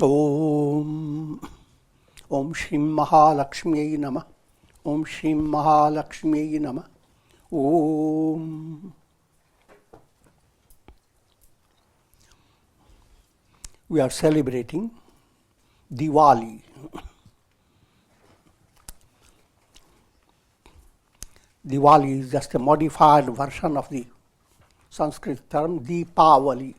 Om Om Shrim Mahalakshmi Namah. Om Shrim Mahalakshmi Namah. Om. We are celebrating Diwali. Diwali is just a modified version of the Sanskrit term Deepavali.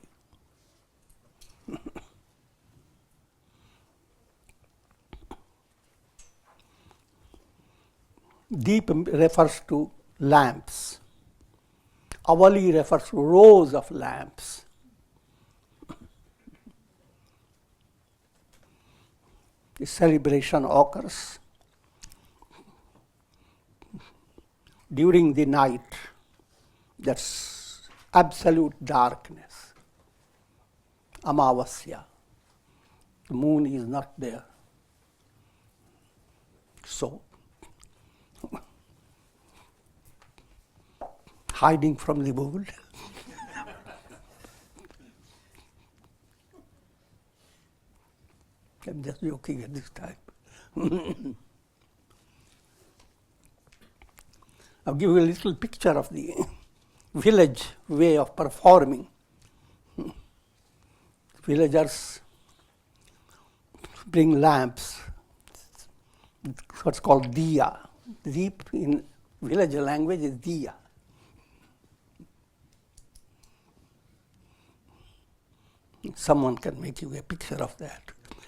Deep refers to lamps. Avali refers to rows of lamps. The celebration occurs during the night. That's absolute darkness. Amavasya. The moon is not there. So, hiding from the world. I'm just joking at this time. I'll give you a little picture of the village way of performing. Villagers bring lamps, what's called diya. Deep in village language is diya. Someone can make you a picture of that.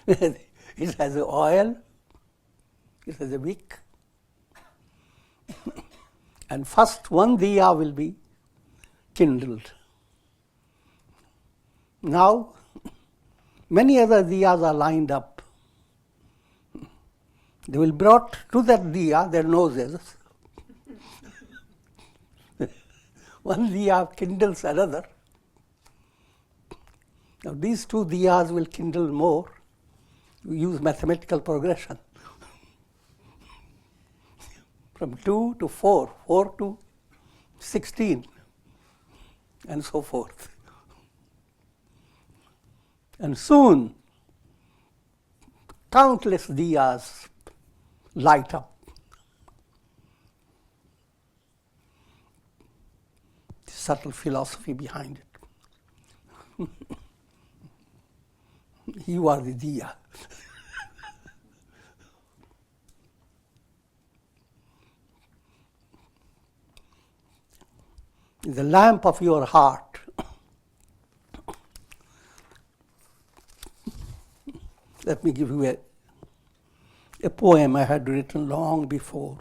It has an oil, it has a wick, and first one diya will be kindled. Now, many other diyas are lined up. They will brought to that diya their noses. One diya kindles another. Now these two diyas will kindle more. We use mathematical progression. From 2 to 4, 4 to 16, and so forth. And soon, countless diyas light up. The subtle philosophy behind it. You are the diya. The lamp of your heart. Let me give you a poem I had written long before.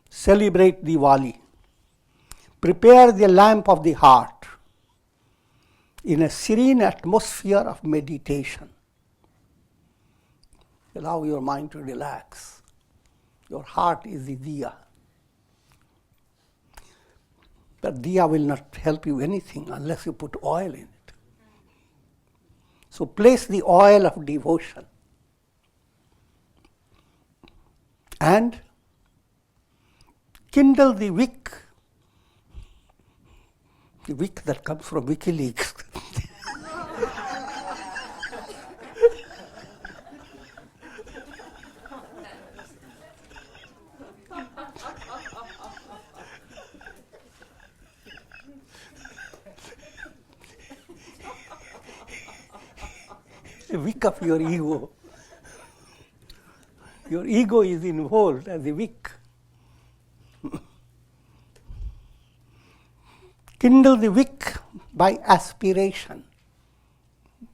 Celebrate Diwali. Prepare the lamp of the heart in a serene atmosphere of meditation. Allow your mind to relax. Your heart is the diya. But diya will not help you anything unless you put oil in it. So place the oil of devotion and kindle the wick that comes from WikiLeaks. The wick of your ego. Your ego is involved as a wick. Kindle the wick by aspiration.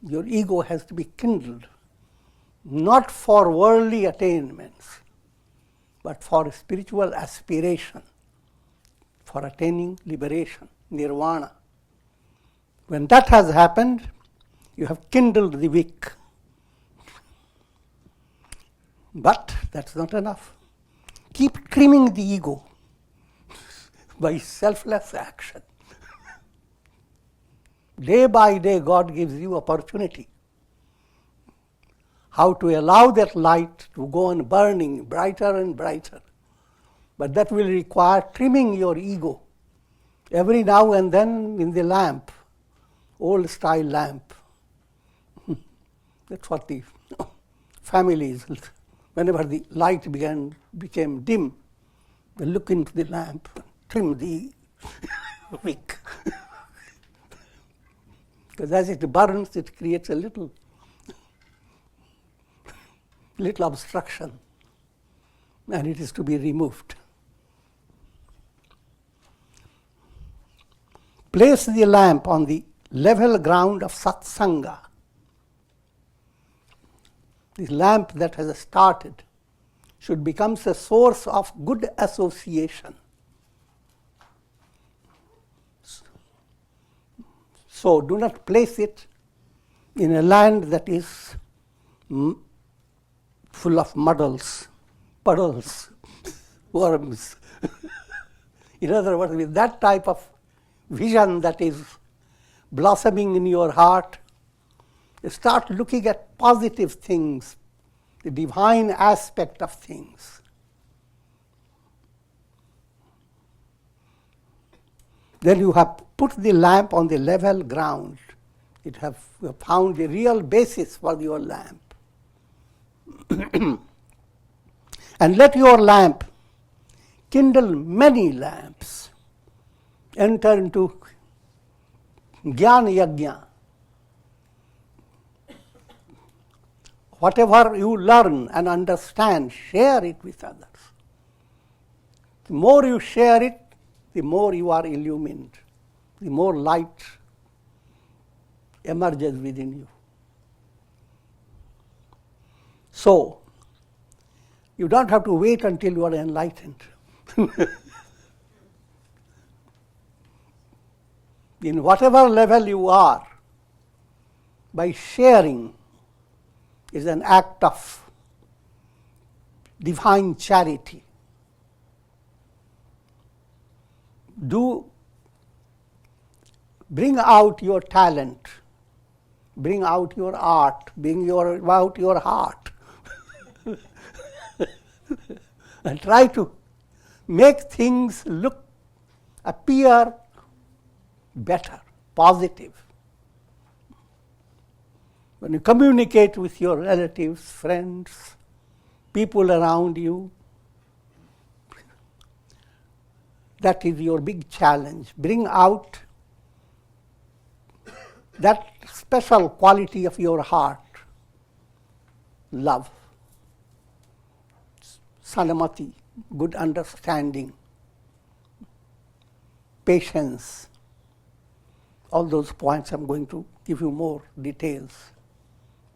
Your ego has to be kindled, not for worldly attainments, but for spiritual aspiration, for attaining liberation, nirvana. When that has happened, you have kindled the wick. But that's not enough. Keep trimming the ego by selfless action. Day by day, God gives you opportunity. How to allow that light to go on burning brighter and brighter. But that will require trimming your ego. Every now and then in the lamp, old style lamp, That's what the families, whenever the light became dim, they look into the lamp, trim the wick. Because as it burns, it creates a little obstruction, and it is to be removed. Place the lamp on the level ground of satsanga. The lamp that has started should become a source of good association. So do not place it in a land that is full of muddles, puddles, worms. In other words, with that type of vision that is blossoming in your heart, start looking at positive things, the divine aspect of things. Then you have put the lamp on the level ground. You have found the real basis for your lamp. And let your lamp kindle many lamps. Enter into Jnana Yajna. Whatever you learn and understand, share it with others. The more you share it, the more you are illumined, the more light emerges within you. So, you don't have to wait until you are enlightened. In whatever level you are, by sharing is an act of divine charity. Bring out your talent, bring out your art, bring out your heart, and try to make things appear better, positive. When you communicate with your relatives, friends, people around you, that is your big challenge. Bring out that special quality of your heart, love, sanamati, good understanding, patience. All those points I'm going to give you more details,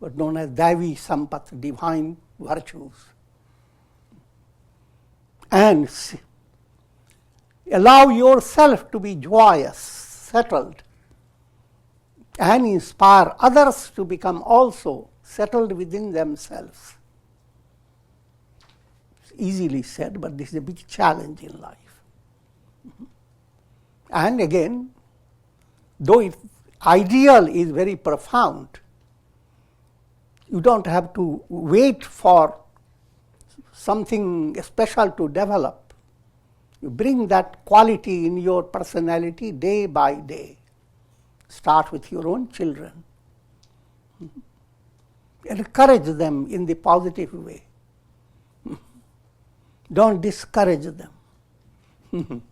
but known as Daivi Sampat, divine virtues. And allow yourself to be joyous, settled, and inspire others to become also settled within themselves. It's easily said, but this is a big challenge in life. And again, though its ideal is very profound, you don't have to wait for something special to develop. You bring that quality in your personality day by day. Start with your own children. Encourage them in the positive way. Don't discourage them.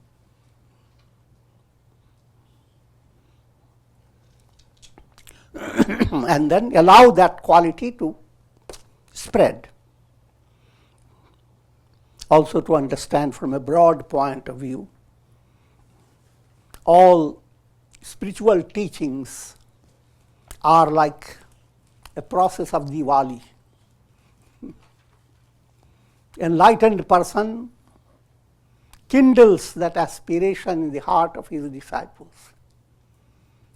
And then allow that quality to spread. Also to understand from a broad point of view, all spiritual teachings are like a process of Diwali. Enlightened person kindles that aspiration in the heart of his disciples.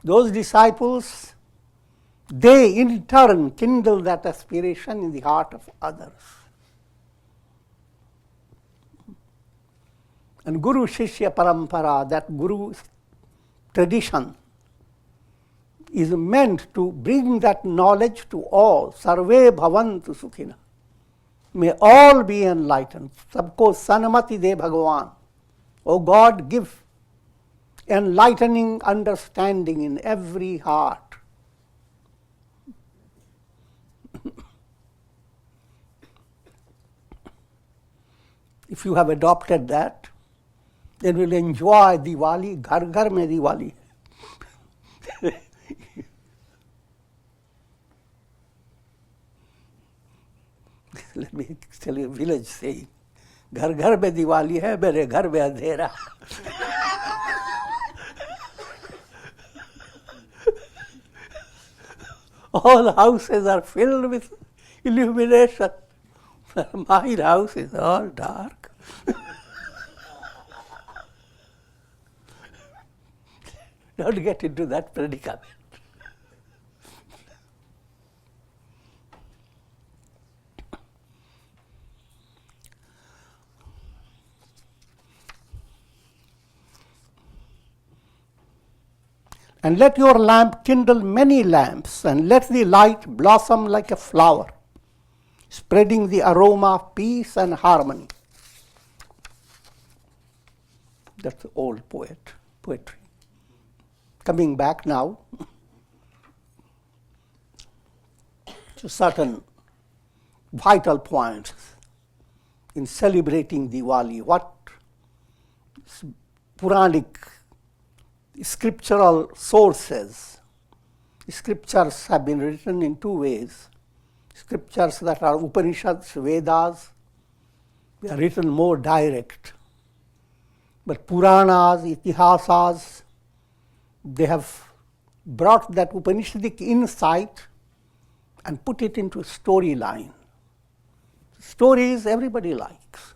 Those disciples, they in turn kindle that aspiration in the heart of others. And Guru Shishya Parampara, that Guru tradition, is meant to bring that knowledge to all. Sarve bhavantu sukhina. May all be enlightened. Sabko sanamati de Bhagavan. O God, give enlightening understanding in every heart. If you have adopted that, then we'll enjoy Diwali, ghar ghar mein Diwali. Let me tell you a village saying, ghar ghar mein Diwali hai, mere ghar mein andhera. All houses are filled with illumination. My house is all dark. Don't get into that predicament. And let your lamp kindle many lamps, and let the light blossom like a flower, spreading the aroma of peace and harmony. That's old poetry. Coming back now to certain vital points in celebrating Diwali. What Puranic scriptural sources. Scriptures have been written in two ways. Scriptures that are Upanishads, Vedas, they are written more direct. But Puranas, Itihasas, they have brought that Upanishadic insight and put it into a storyline. Stories everybody likes.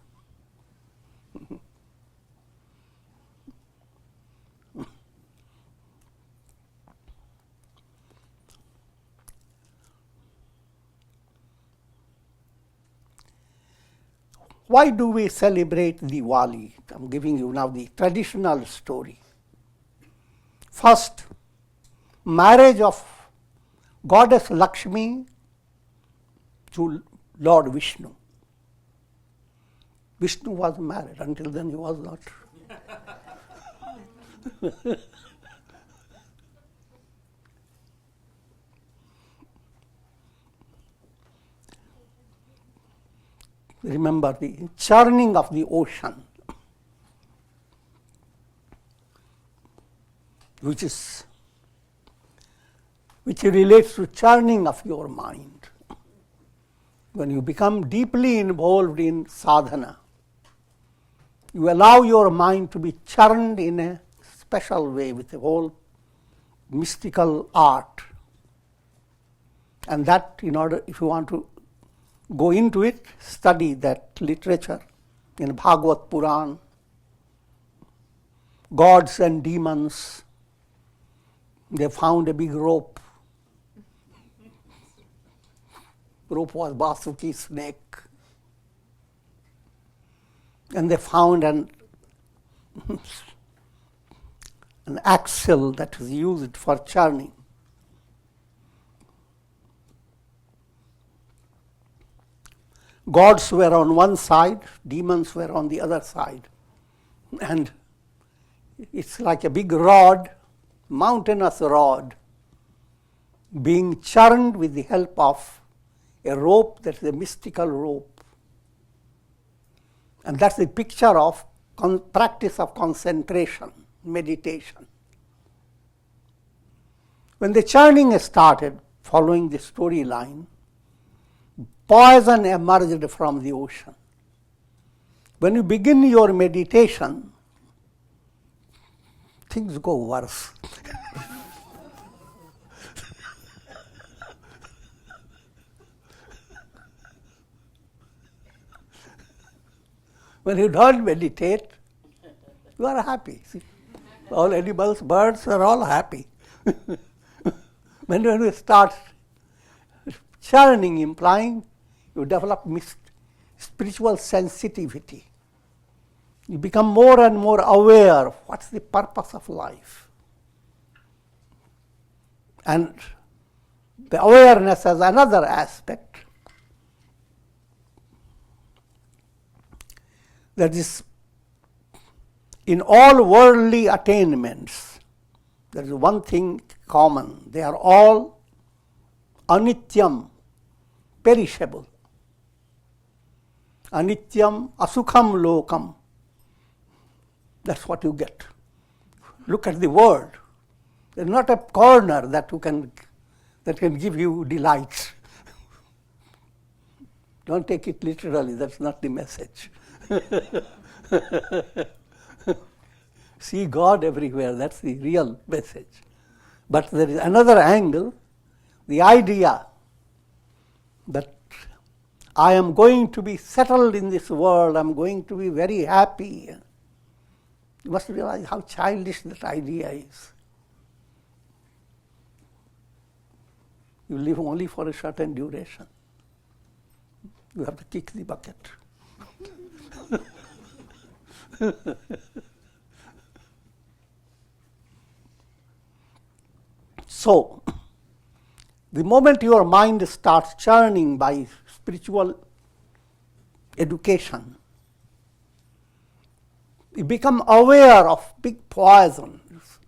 Why do we celebrate Diwali? I'm giving you now the traditional story. First, marriage of goddess Lakshmi to Lord Vishnu. Vishnu was married. Until then he was not. Remember the churning of the ocean, which relates to churning of your mind. When you become deeply involved in sadhana, you allow your mind to be churned in a special way with a whole mystical art. And that, in order, if you want to go into it, study that literature in Bhagavad Puran, gods and demons. They found a big rope. Rope was Vasuki's snake. And they found an axle that was used for churning. Gods were on one side, demons were on the other side. And it's like a big rod, mountainous rod, being churned with the help of a rope that's a mystical rope. And that's the picture of practice of concentration, meditation. When the churning started, following the storyline, poison emerged from the ocean. When you begin your meditation, things go worse. When you don't meditate, you are happy. See? All animals, birds are all happy. When you start churning, implying you develop spiritual sensitivity. You become more and more aware of what's the purpose of life. And the awareness has another aspect, that is, in all worldly attainments, there is one thing common. They are all anityam, perishable. Anityam asukham lokam. That's what you get. Look at the world. There's not a corner that can give you delights. Don't take it literally, that's not the message. See God everywhere, that's the real message. But there is another angle, the idea that I am going to be settled in this world, I'm going to be very happy. You must realize how childish that idea is. You live only for a certain duration. You have to kick the bucket. So, the moment your mind starts churning by spiritual education, you become aware of big poisons,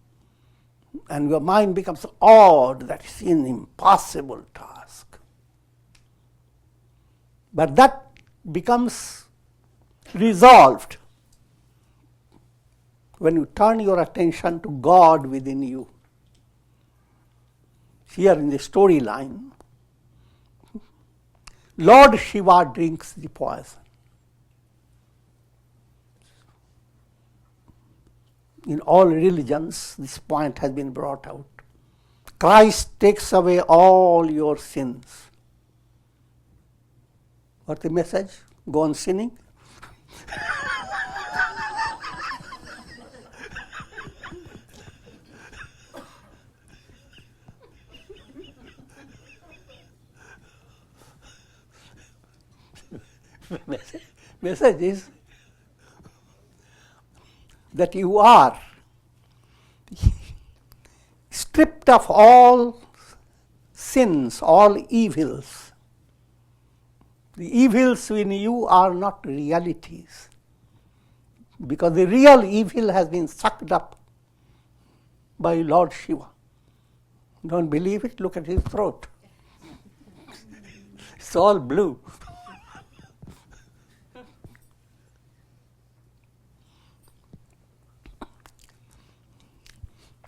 and your mind becomes awed that it's an impossible task. But that becomes resolved when you turn your attention to God within you. Here in the storyline, Lord Shiva drinks the poison. In all religions, this point has been brought out. Christ takes away all your sins. What's the message? Go on sinning? Message is that you are stripped of all sins, all evils. The evils in you are not realities, because the real evil has been sucked up by Lord Shiva. Don't believe it? Look at his throat. It's all blue.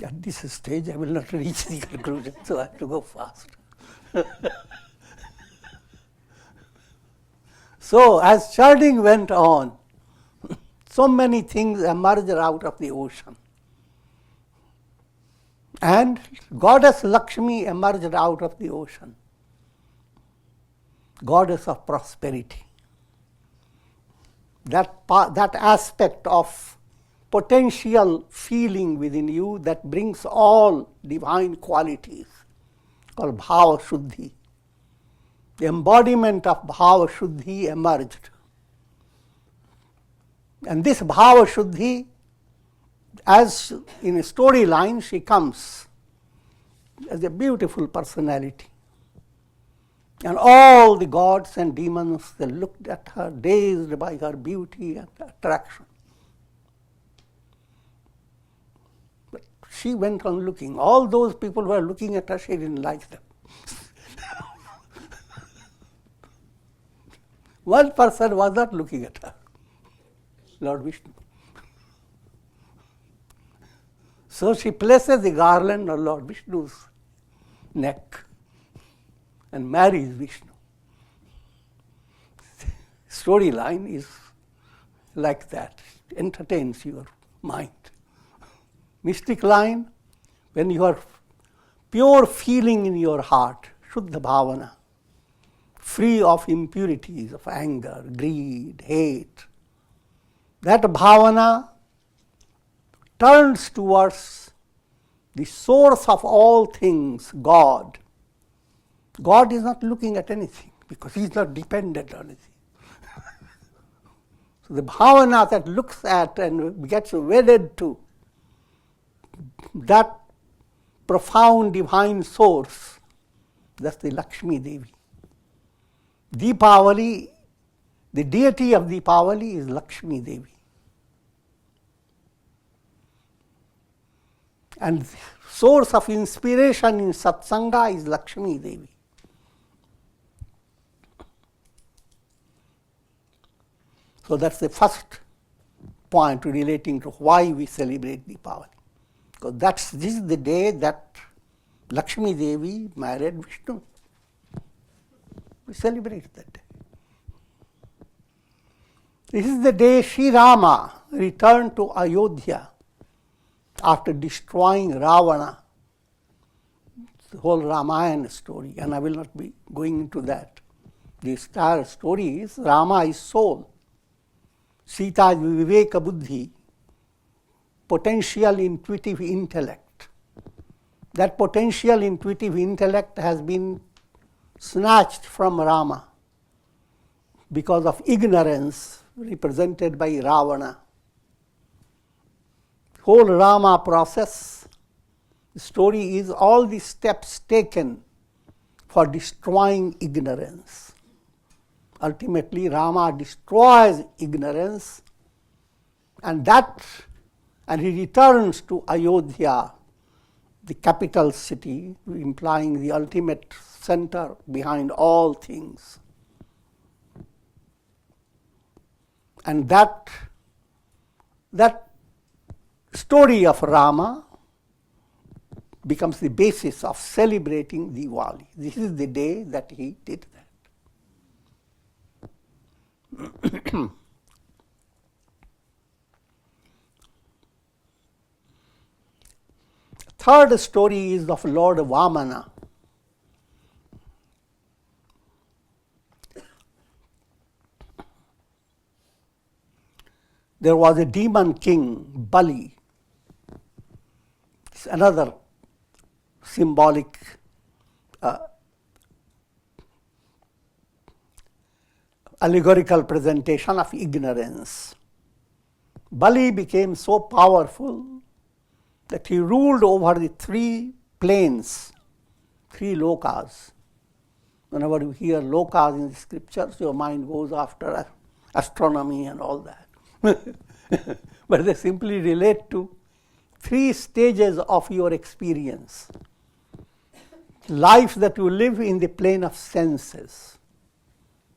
At this stage, I will not reach the conclusion, so I have to go fast. So, as churning went on, so many things emerged out of the ocean. And Goddess Lakshmi emerged out of the ocean, Goddess of prosperity. That aspect of potential feeling within you that brings all divine qualities, called Bhava Shuddhi. The embodiment of Bhava Shuddhi emerged. And this Bhava Shuddhi, as in a storyline, she comes as a beautiful personality. And all the gods and demons, they looked at her, dazed by her beauty and attraction. But she went on looking. All those people who were looking at her, she didn't like them. One person was not looking at her, Lord Vishnu. So she places the garland on Lord Vishnu's neck and marries Vishnu. Storyline is like that. It entertains your mind. Mystic line, when you are pure feeling in your heart, Shuddha Bhavana, free of impurities of anger, greed, hate, that bhavana turns towards the source of all things, God. God is not looking at anything because he is not dependent on anything. So the bhavana that looks at and gets wedded to that profound divine source, that's the Lakshmi Devi. Deepavali, the deity of Deepavali is Lakshmi Devi. And the source of inspiration in Satsanga is Lakshmi Devi. So that's the first point relating to why we celebrate Diwali. Because this is the day that Lakshmi Devi married Vishnu. We celebrate that day. This is the day Sri Rama returned to Ayodhya after destroying Ravana. The whole Ramayana story, and I will not be going into that. The entire story is Rama is soul, Sita is Viveka Buddhi, potential intuitive intellect. That potential intuitive intellect has been snatched from Rama because of ignorance represented by Ravana. Whole Rama process, the story is all the steps taken for destroying ignorance. Ultimately, Rama destroys ignorance, and he returns to Ayodhya, the capital city, implying the ultimate center behind all things. And that story of Rama becomes the basis of celebrating Diwali. This is the day that he did that. Third story is of Lord Vamana. There was a demon king, Bali. It's another symbolic allegorical presentation of ignorance. Bali became so powerful that he ruled over the 3 planes, 3 lokas. Whenever you hear lokas in the scriptures, your mind goes after astronomy and all that. But they simply relate to 3 stages of your experience. Life that you live in the plane of senses,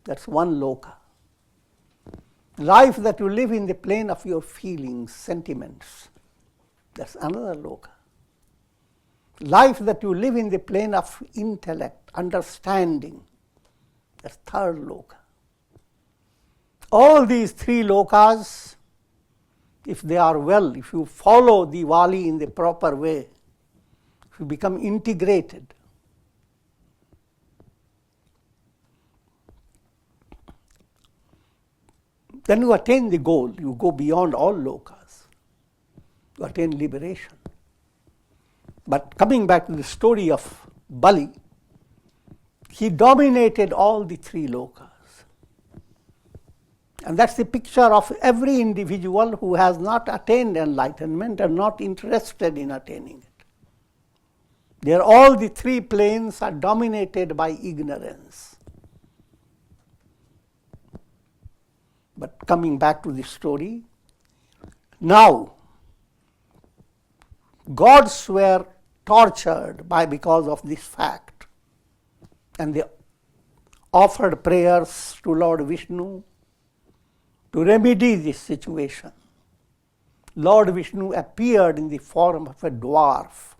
that's one loka. Life that you live in the plane of your feelings, sentiments, that's another loka. Life that you live in the plane of intellect, understanding, that's third loka. All these 3 lokas, if they are well, if you follow Diwali in the proper way, if you become integrated, then you attain the goal. You go beyond all lokas. You attain liberation. But coming back to the story of Bali, he dominated all the 3 lokas. And that's the picture of every individual who has not attained enlightenment and not interested in attaining it. All the 3 planes are dominated by ignorance. But coming back to the story, now gods were tortured because of this fact, and they offered prayers to Lord Vishnu to remedy this situation. Lord Vishnu appeared in the form of a dwarf.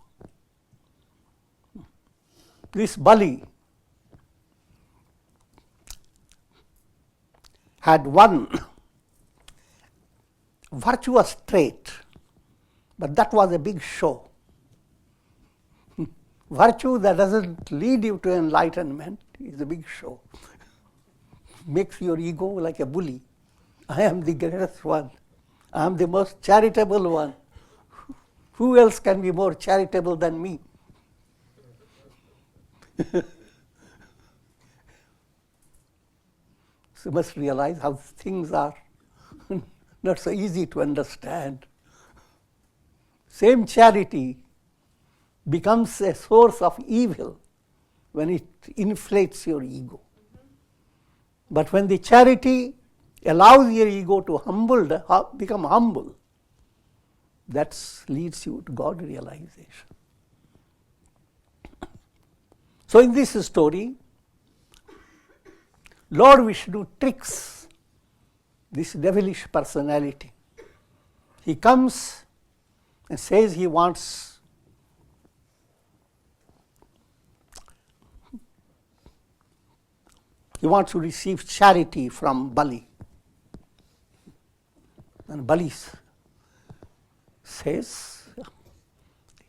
This Bali had one virtuous trait, but that was a big show. Virtue that doesn't lead you to enlightenment is a big show. Makes your ego like a bully. I am the greatest one. I am the most charitable one. Who else can be more charitable than me? So you must realize how things are not so easy to understand. Same charity becomes a source of evil when it inflates your ego. But when the charity allows your ego to become humble, that leads you to God realization. So in this story, Lord Vishnu tricks this devilish personality. He comes and says he wants to receive charity from Bali. And Bali says,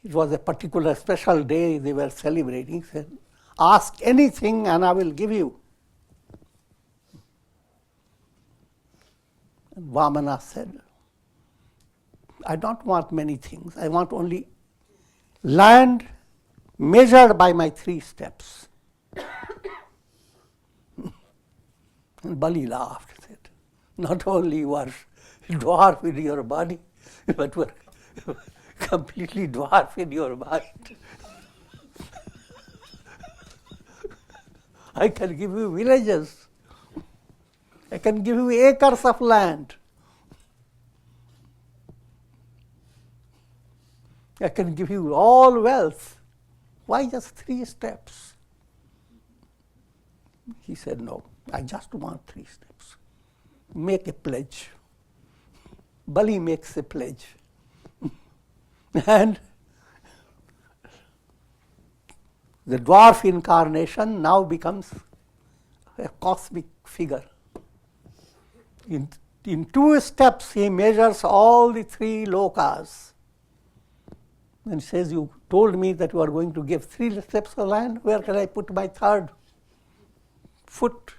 it was a particular special day they were celebrating, said, ask anything and I will give you. And Vamana said, I don't want many things. I want only land measured by my 3 steps. And Bali laughed, said, not only you are dwarf in your body, but you are completely dwarf in your mind. I can give you villages. I can give you acres of land. I can give you all wealth. Why just 3 steps? He said, no, I just want 3 steps. Make a pledge. Bali makes a pledge. And the dwarf incarnation now becomes a cosmic figure. In 2 steps, he measures all the 3 lokas. And says, you told me that you are going to give 3 steps of land. Where can I put my 3rd foot?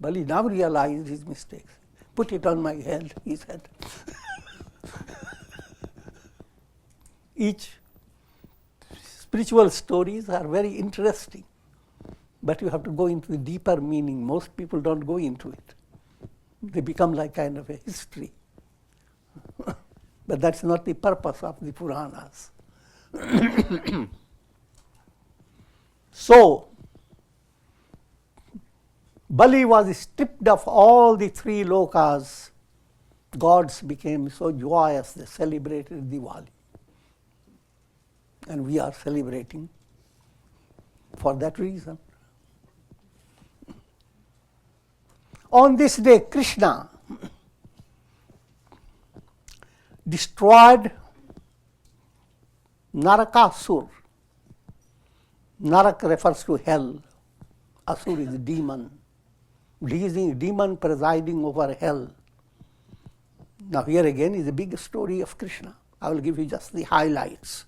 Bali now realized his mistakes. Put it on my head, he said. Each spiritual stories are very interesting, but you have to go into the deeper meaning. Most people don't go into it. They become like kind of a history. But that's not the purpose of the Puranas. So, Bali was stripped of all the 3 lokas. Gods became so joyous, they celebrated Diwali. And we are celebrating for that reason. On this day, Krishna destroyed Narakasur. Narak refers to hell. Asur is demon. He is a demon presiding over hell. Now here again is a big story of Krishna. I will give you just the highlights.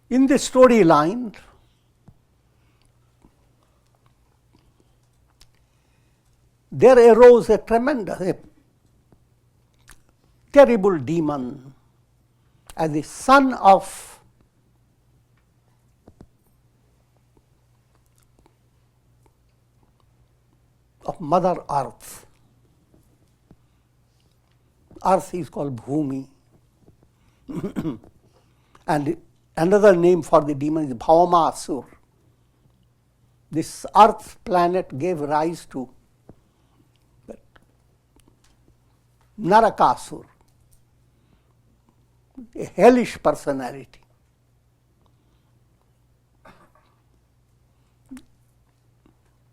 In the storyline, there arose a terrible demon as the son of Mother Earth. Earth is called Bhumi. And another name for the demon is Bhaumasur. This Earth planet gave rise to Narakasur, a hellish personality.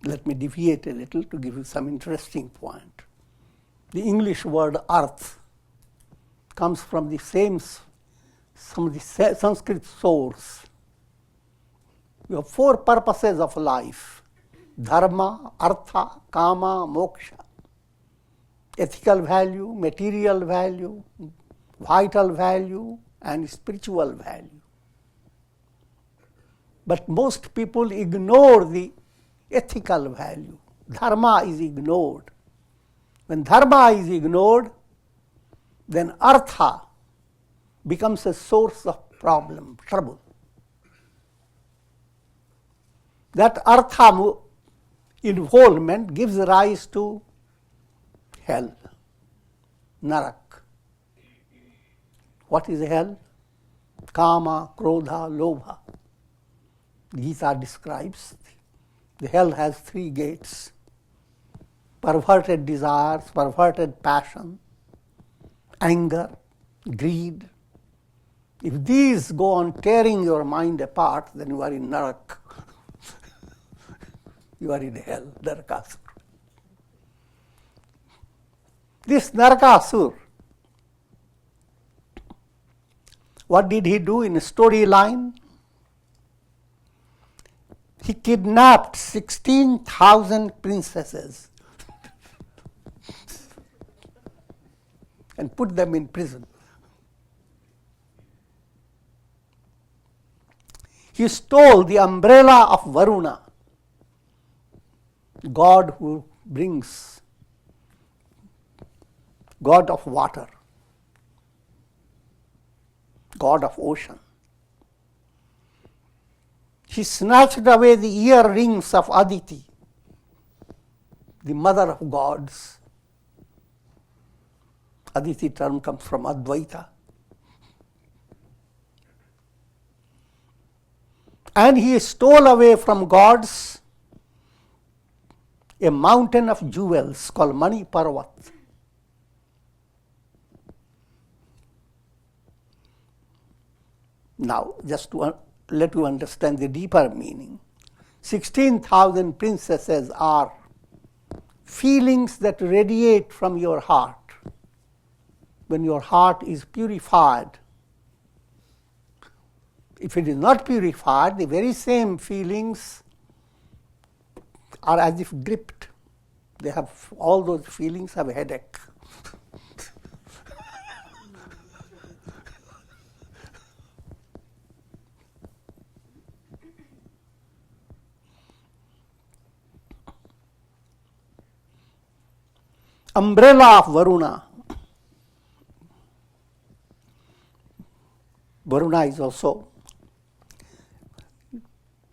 Let me deviate a little to give you some interesting point. The English word earth comes from the same, some of the Sanskrit source. You have 4 purposes of life: dharma, artha, kama, moksha. Ethical value, material value, vital value, and spiritual value. But most people ignore the ethical value. Dharma is ignored. When dharma is ignored, then artha becomes a source of problem, trouble. That artha involvement gives rise to hell, narak. What is hell? Kama, krodha, lobha. Gita describes the hell has 3 gates: perverted desires, perverted passion, anger, greed. If these go on tearing your mind apart, then you are in narak. you are in hell, Narakasura. This Narakasura, what did he do in a storyline? He kidnapped 16,000 princesses and put them in prison. He stole the umbrella of Varuna, God who brings, God of water, God of ocean. He snatched away the earrings of Aditi, the mother of gods. Aditi term comes from Advaita. And he stole away from gods a mountain of jewels called Mani Parvat. Now, just to let you understand the deeper meaning, 16,000 princesses are feelings that radiate from your heart. When your heart is purified, if it is not purified, the very same feelings are as if gripped. They have, all those feelings have a headache. Umbrella of Varuna. Varuna is also,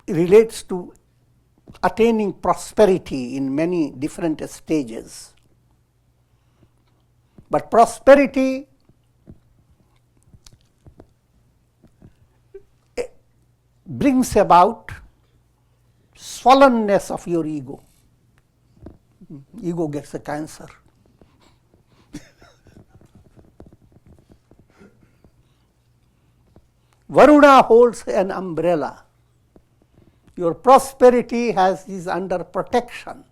relates to attaining prosperity in many different stages. But prosperity brings about swollenness of your ego. Ego gets a cancer. Varuna holds an umbrella. Your prosperity is under protection.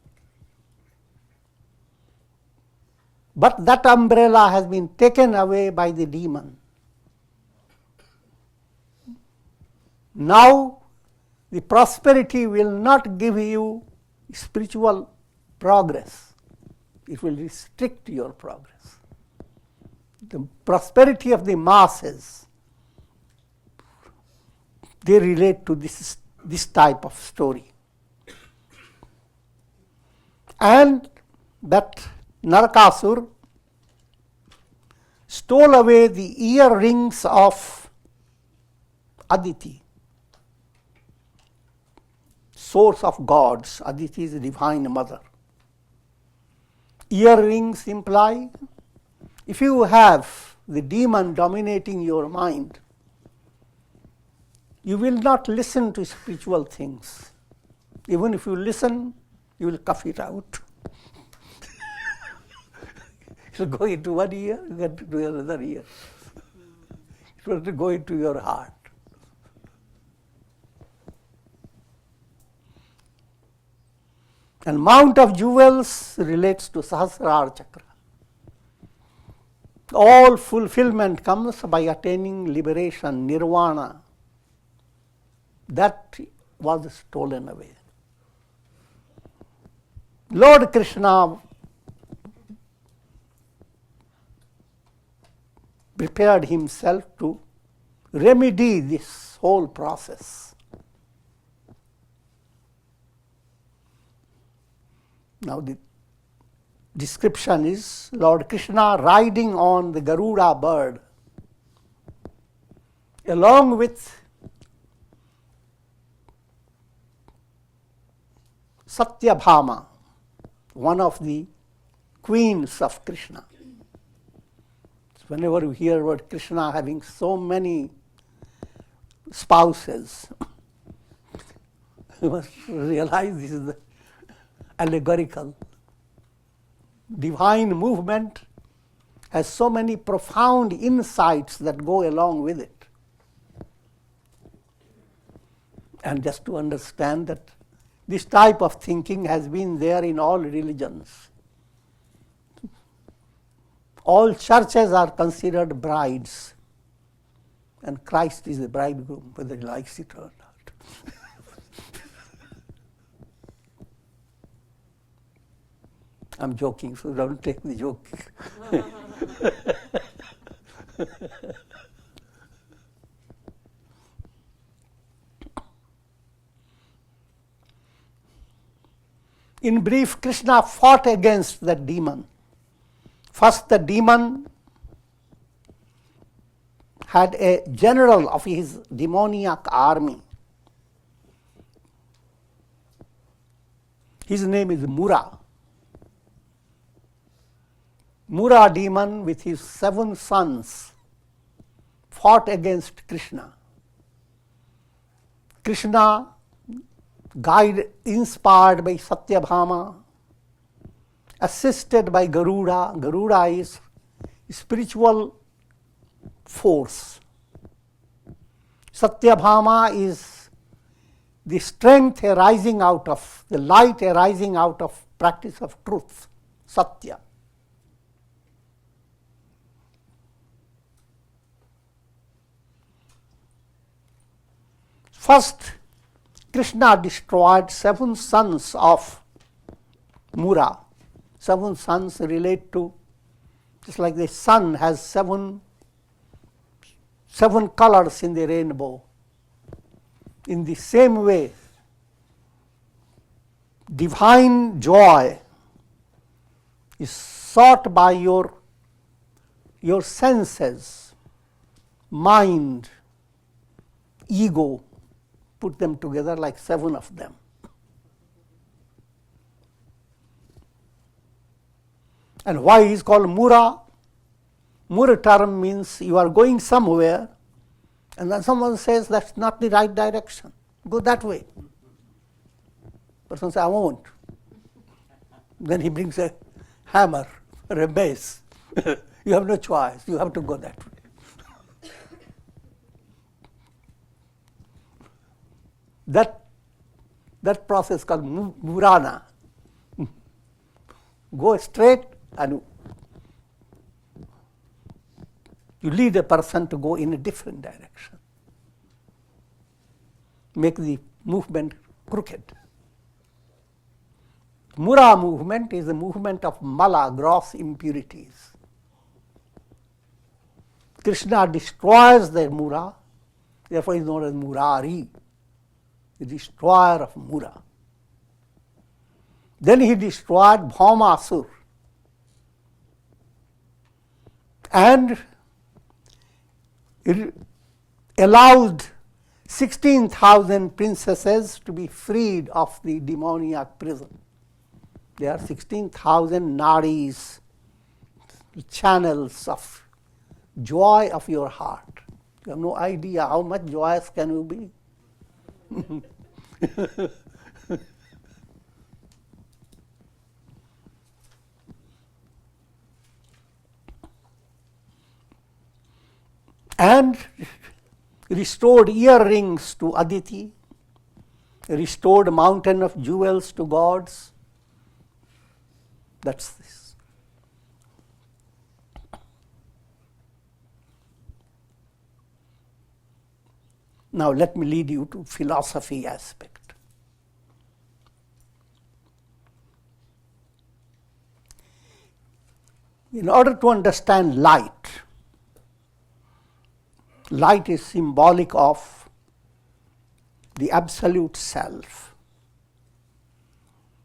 But that umbrella has been taken away by the demon. Now, the prosperity will not give you spiritual progress. It will restrict your progress. The prosperity of the masses, they relate to this type of story. And that Narakasur stole away the earrings of Aditi, source of gods. Aditi is the divine mother. Earrings imply, if you have the demon dominating your mind, you will not listen to spiritual things. Even if you listen, you will cough it out. It will go into one ear, you get to another ear. It will go into your heart. And Mount of Jewels relates to Sahasrara Chakra. All fulfillment comes by attaining liberation, nirvana. That was stolen away. Lord Krishna prepared himself to remedy this whole process. Now the description is Lord Krishna riding on the Garuda bird along with Satyabhama, one of the queens of Krishna. Whenever you hear about Krishna having so many spouses, you must realize this is the allegorical. Divine movement has so many profound insights that go along with it. And just to understand that This type of thinking has been there in all religions. All churches are considered brides, and Christ is the bridegroom, whether he likes it or not. I'm joking, so don't take the joke. In brief, Krishna fought against that demon. First, the demon had a general of his demoniac army. His name is Mura. Mura demon with his 7 sons fought against Krishna. Krishna, inspired by Satyabhama, assisted by Garuda. Garuda is spiritual force. Satyabhama is the strength arising out of, the light arising out of practice of truth, Satya. First, Krishna destroyed 7 sons of Mura. 7 sons relate to, just like the sun has seven colors in the rainbow. In the same way, divine joy is sought by your senses, mind, ego. Put them together like 7 of them. And why is called Mura? Mura term means you are going somewhere and then someone says that's not the right direction. Go that way. Person says, I won't. Then he brings a hammer or a mace. You have no choice. You have to go that way. That process called Murana. Go straight and you lead a person to go in a different direction. Make the movement crooked. Mura movement is the movement of mala, gross impurities. Krishna destroys the Mura, therefore he is known as Murari, the destroyer of Mura. Then he destroyed Bhaumasur and allowed 16,000 princesses to be freed of the demoniac prison. There are 16,000 nadis, channels of joy of your heart. You have no idea how much joyous can you be. And restored earrings to Aditi, restored mountain of jewels to gods. That's this. Now let me lead you to philosophy aspect. In order to understand light, light is symbolic of the absolute self.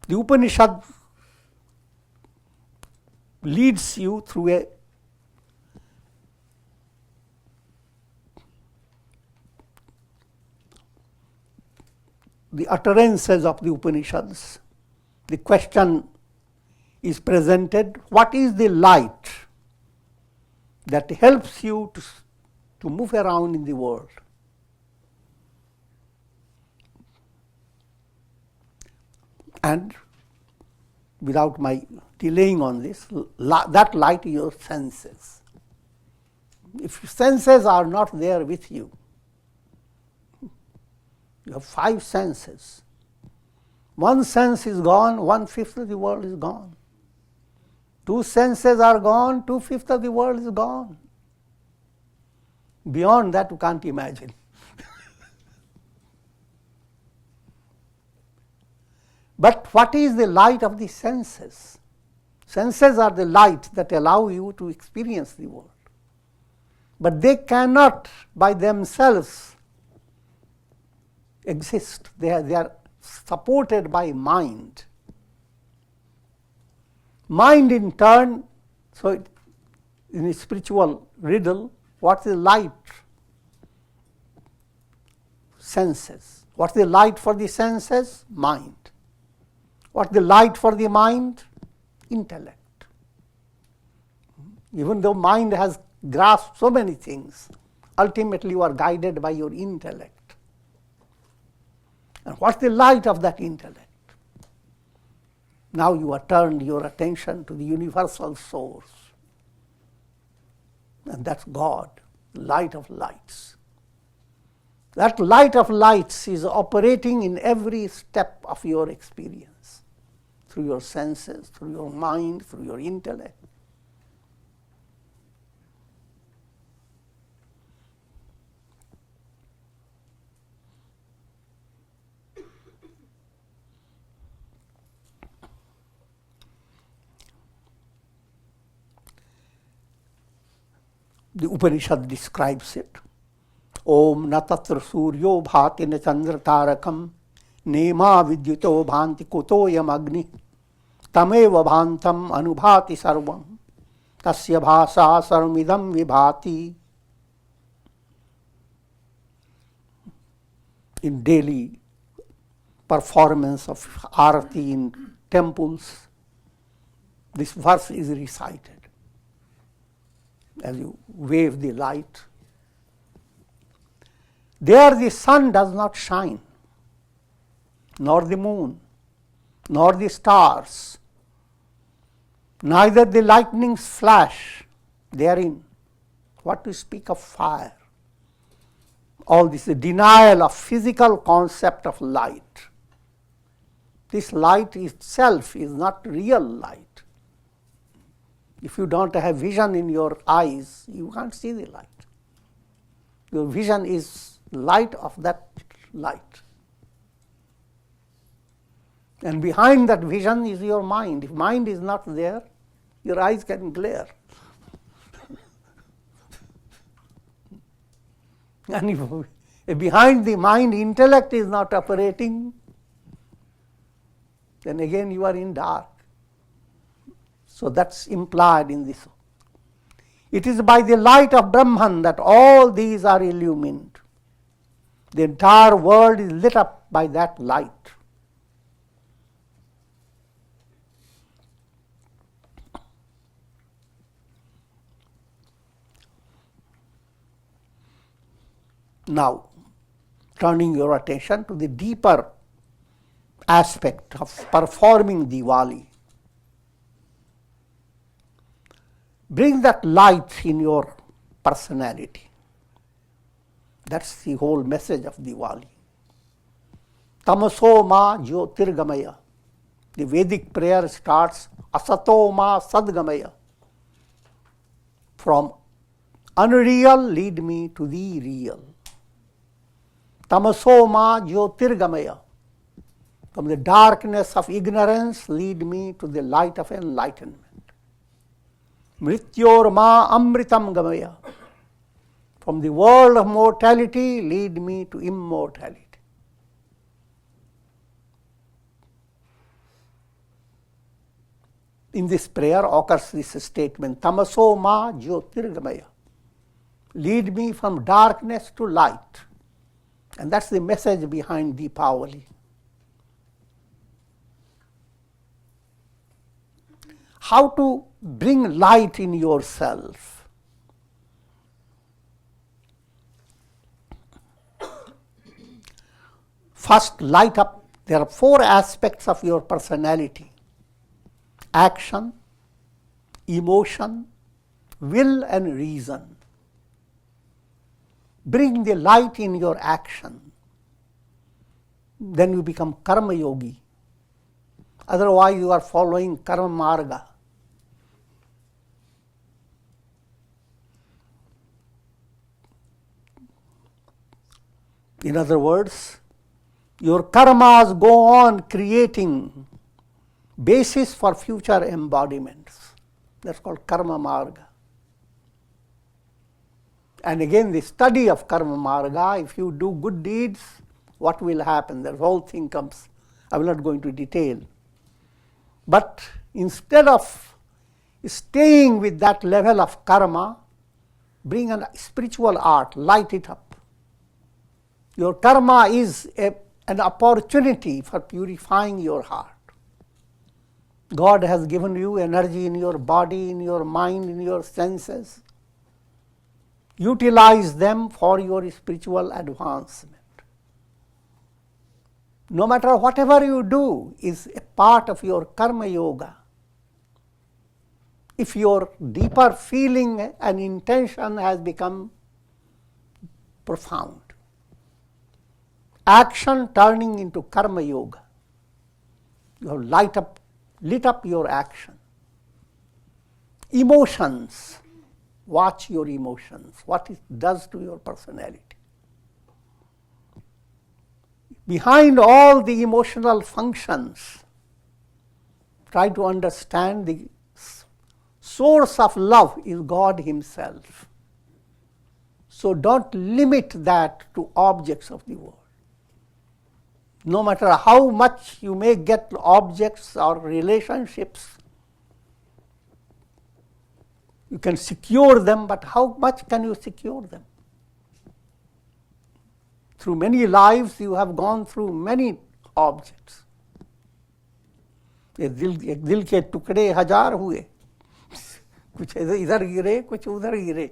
The Upanishad leads you through the utterances of the Upanishads. The question is presented, what is the light that helps you to move around in the world? And without my delaying on this, that light is your senses. If senses are not there with you, you have 5 senses. One sense is gone, 1/5 of the world is gone. Two senses are gone, 2/5 of the world is gone. Beyond that, you can't imagine. But what is the light of the senses? Senses are the light that allow you to experience the world. But they cannot by themselves exist. They are supported by mind. Mind in turn, so in a spiritual riddle, what's the light? Senses. What's the light for the senses? Mind. What's the light for the mind? Intellect. Even though mind has grasped so many things, ultimately you are guided by your intellect. And what's the light of that intellect? Now you have turned your attention to the universal source. And that's God, light of lights. That light of lights is operating in every step of your experience, through your senses, through your mind, through your intellect. The Upanishad describes it. Om na tatra suryo bhati na chandra tarakam nema vidyuto bhanti kutoyam agni tameva bhantam anubhati sarvam tasya bhasa sarvamidam vibhati. In daily performance of arati in temples, this verse is recited. As you wave the light, there the sun does not shine, nor the moon, nor the stars, neither the lightnings flash therein. What to speak of fire? All this is denial of physical concept of light. This light itself is not real light. If you don't have vision in your eyes, you can't see the light. Your vision is light of that light. And behind that vision is your mind. If mind is not there, your eyes can glare. And if behind the mind intellect is not operating, then again you are in dark. So that's implied in this. It is by the light of Brahman that all these are illumined. The entire world is lit up by that light. Now, turning your attention to the deeper aspect of performing Diwali. Bring that light in your personality. That's the whole message of Diwali. Tamaso ma Jyotirgamaya. The Vedic prayer starts Asato ma Sadgamaya. From unreal, lead me to the real. Tamaso ma Jyotirgamaya. From the darkness of ignorance, lead me to the light of enlightenment. Mrityor ma amritam gamaya. From the world of mortality, lead me to immortality. In this prayer occurs this statement, Tamaso ma Jyotirgamaya. Lead me from darkness to light. And that's the message behind Deepavali. How to bring light in yourself? First, light up. There are 4 aspects of your personality: action, emotion, will, and reason. Bring the light in your action. Then you become karma yogi. Otherwise, you are following karma marga. In other words, your karmas go on creating basis for future embodiments. That's called karma marga. And again, the study of karma marga, if you do good deeds, what will happen? The whole thing comes. I will not go into detail. But instead of staying with that level of karma, bring a spiritual art, light it up. Your karma is an opportunity for purifying your heart. God has given you energy in your body, in your mind, in your senses. Utilize them for your spiritual advancement. No matter whatever you do is a part of your karma yoga. If your deeper feeling and intention has become profound, action turning into karma yoga, you have lit up your action. Emotions, watch your emotions, what it does to your personality. Behind all the emotional functions, try to understand the source of love is God Himself. So don't limit that to objects of the world. No matter how much you may get objects or relationships, you can secure them, but how much can you secure them? Through many lives, you have gone through many objects. दिल के टुकड़े हजार हुए, कुछ इधर गिरे, कुछ उधर गिरे.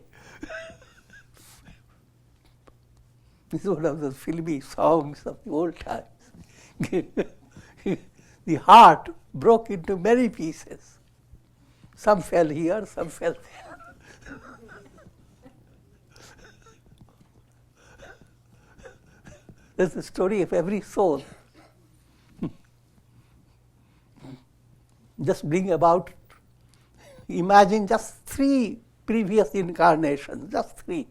This is one of those filmy songs of the old times. The heart broke into many pieces. Some fell here, some fell there. That's the story of every soul. Just bring about, imagine just 3 previous incarnations, just 3.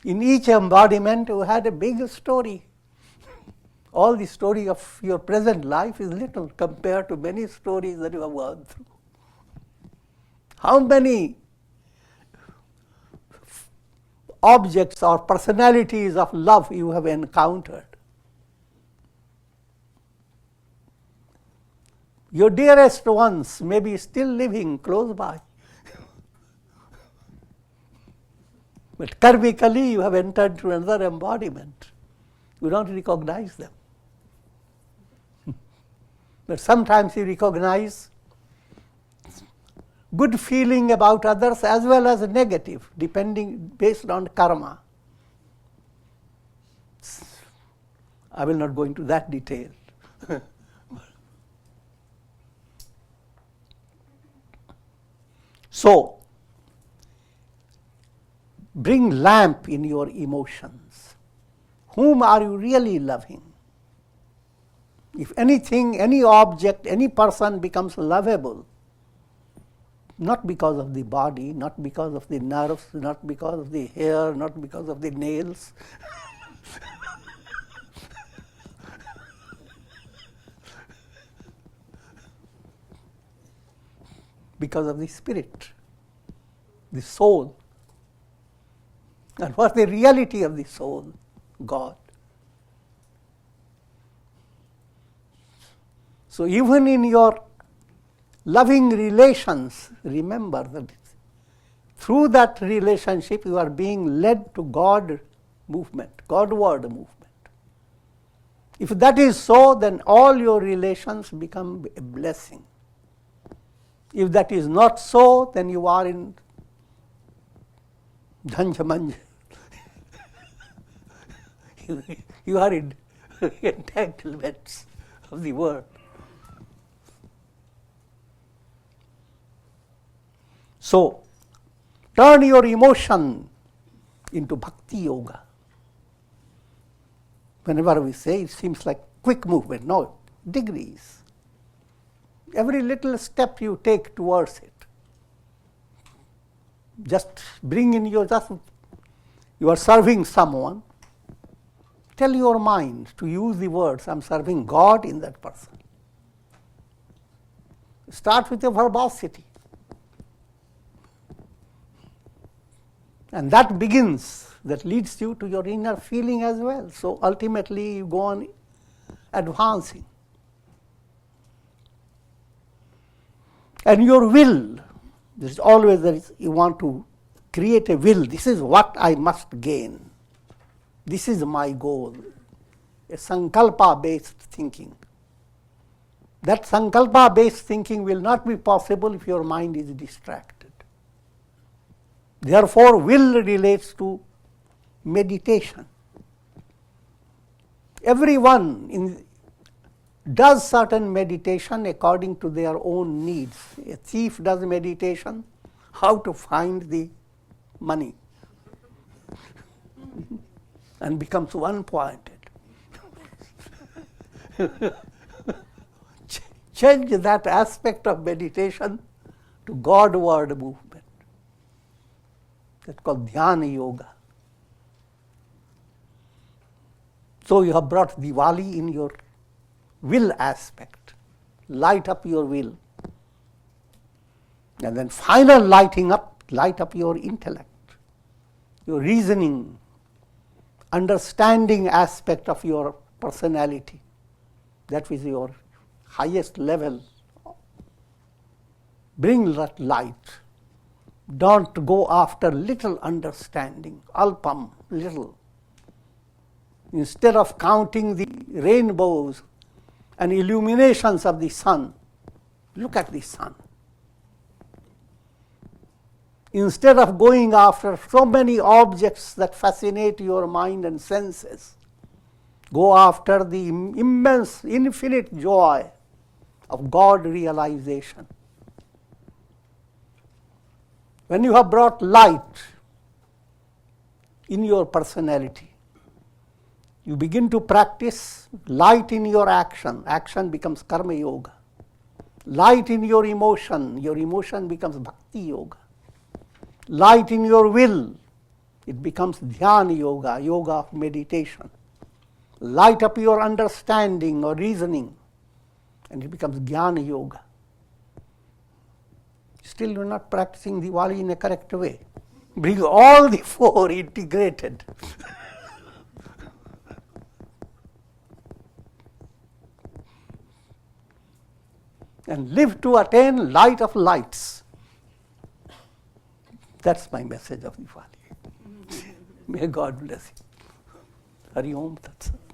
In each embodiment, you had a big story. All the story of your present life is little compared to many stories that you have gone through. How many objects or personalities of love you have encountered? Your dearest ones may be still living close by. But karmically, you have entered into another embodiment. You don't recognize them. But sometimes you recognize good feeling about others as well as negative, based on karma. I will not go into that detail. So, bring lamp in your emotions. Whom are you really loving? If anything, any object, any person becomes lovable, not because of the body, not because of the nerves, not because of the hair, not because of the nails, because of the spirit, the soul. And what's the reality of the soul? God. So even in your loving relations, remember that through that relationship you are being led to God movement, Godward movement. If that is so, then all your relations become a blessing. If that is not so, then you are in Dhanjamanj. You are in entanglements of the world. So, turn your emotion into bhakti yoga. Whenever we say, it seems like quick movement. No, degrees. every little step you take towards it. Just bring in you are serving someone. Tell your mind to use the words, I'm serving God in that person. Start with your verbosity. And that leads you to your inner feeling as well. So ultimately you go on advancing. And your will, there's always you want to create a will. This is what I must gain. This is my goal. A sankalpa-based thinking. That sankalpa-based thinking will not be possible if your mind is distracted. Therefore, will relates to meditation. Everyone does certain meditation according to their own needs. A thief does meditation, how to find the money, and becomes one-pointed. Change that aspect of meditation to Godward movement. That's called Dhyana Yoga. So you have brought Diwali in your will aspect. Light up your will. And then final light up your intellect, your reasoning, understanding aspect of your personality. That is your highest level. Bring that light. Don't go after little understanding, alpam, little. Instead of counting the rainbows and illuminations of the sun, look at the sun. Instead of going after so many objects that fascinate your mind and senses, go after the immense, infinite joy of God realization. When you have brought light in your personality, you begin to practice light in your action. Action becomes karma yoga. Light in your emotion becomes bhakti yoga. Light in your will, it becomes dhyana yoga, yoga of meditation. Light up your understanding or reasoning, and it becomes jnana yoga. Still you're not practicing Diwali in a correct way. Bring all the four integrated. And live to attain light of lights. That's my message of Diwali. May God bless you. Hari Om Tat Sat.